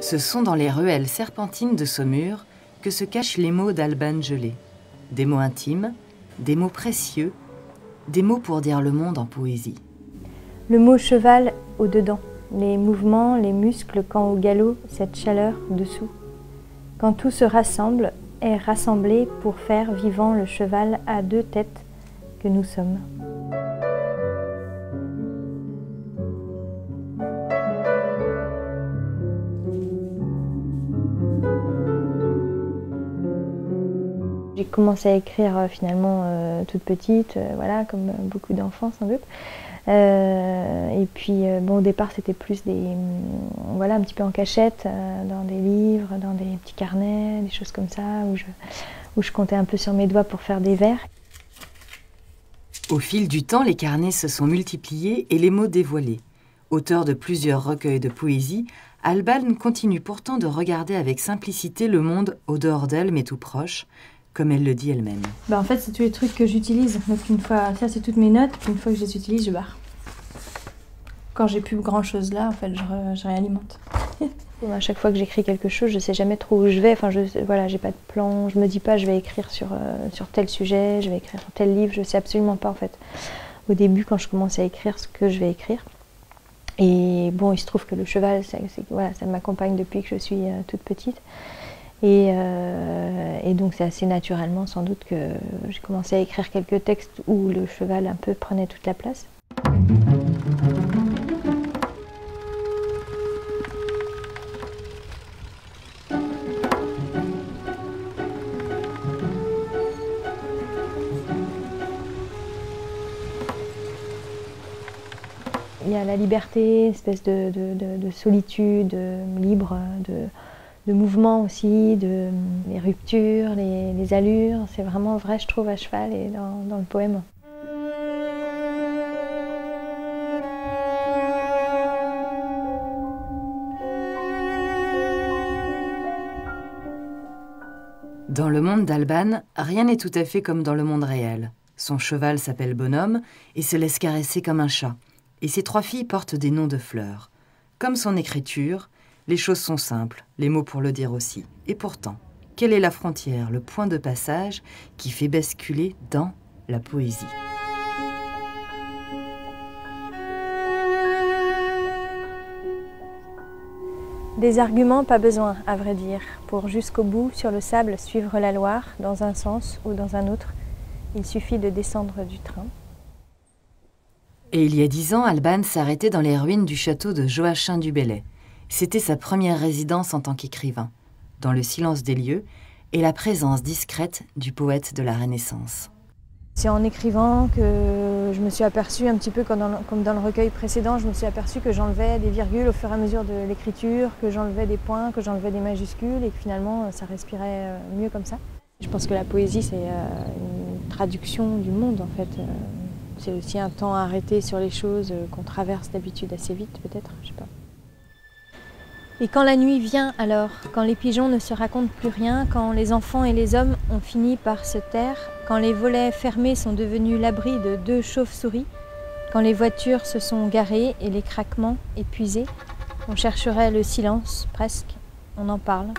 Ce sont dans les ruelles serpentines de Saumur que se cachent les mots d'Alban Gelé. Des mots intimes, des mots précieux, des mots pour dire le monde en poésie. Le mot cheval au-dedans, les mouvements, les muscles quand au galop, cette chaleur dessous. Quand tout se rassemble, est rassemblé pour faire vivant le cheval à deux têtes que nous sommes. J'ai commencé à écrire finalement toute petite, voilà, comme beaucoup d'enfants sans doute. Et puis bon, au départ c'était plus voilà, un petit peu en cachette, dans des livres, dans des petits carnets, des choses comme ça, où je comptais un peu sur mes doigts pour faire des vers. Au fil du temps, les carnets se sont multipliés et les mots dévoilés. Auteur de plusieurs recueils de poésie, Alban continue pourtant de regarder avec simplicité le monde au dehors d'elle mais tout proche, comme elle le dit elle-même. En fait, c'est tous les trucs que j'utilise. Donc une fois, ça c'est toutes mes notes, puis une fois que je les utilise, je barre. Quand j'ai plus grand chose là, en fait, je réalimente. À chaque fois que j'écris quelque chose, je sais jamais trop où je vais. Enfin, voilà, j'ai pas de plan. Je me dis pas, je vais écrire sur tel sujet, je vais écrire sur tel livre. Je sais absolument pas en fait. Au début, quand je commence à écrire ce que je vais écrire. Et bon, il se trouve que le cheval, voilà, ça m'accompagne depuis que je suis toute petite. Et donc c'est assez naturellement sans doute que j'ai commencé à écrire quelques textes où le cheval un peu prenait toute la place. Il y a la liberté, une espèce de solitude libre, de mouvement aussi, les ruptures, les allures. C'est vraiment vrai, je trouve, à cheval et dans le poème. Dans le monde d'Alban, rien n'est tout à fait comme dans le monde réel. Son cheval s'appelle Bonhomme et se laisse caresser comme un chat. Et ses trois filles portent des noms de fleurs. Comme son écriture, les choses sont simples, les mots pour le dire aussi. Et pourtant, quelle est la frontière, le point de passage qui fait basculer dans la poésie ? Des arguments, pas besoin, à vrai dire, pour jusqu'au bout, sur le sable, suivre la Loire, dans un sens ou dans un autre. Il suffit de descendre du train. Et il y a 10 ans, Alban s'arrêtait dans les ruines du château de Joachim du Bellay. C'était sa première résidence en tant qu'écrivain, dans le silence des lieux et la présence discrète du poète de la Renaissance. C'est en écrivant que je me suis aperçue, un petit peu comme dans le recueil précédent, je me suis aperçue que j'enlevais des virgules au fur et à mesure de l'écriture, que j'enlevais des points, que j'enlevais des majuscules et que finalement ça respirait mieux comme ça. Je pense que la poésie c'est une traduction du monde en fait. C'est aussi un temps arrêté sur les choses qu'on traverse d'habitude assez vite peut-être, je sais pas. Et quand la nuit vient alors, quand les pigeons ne se racontent plus rien, quand les enfants et les hommes ont fini par se taire, quand les volets fermés sont devenus l'abri de 2 chauves-souris, quand les voitures se sont garées et les craquements épuisés, on chercherait le silence presque, on en parle.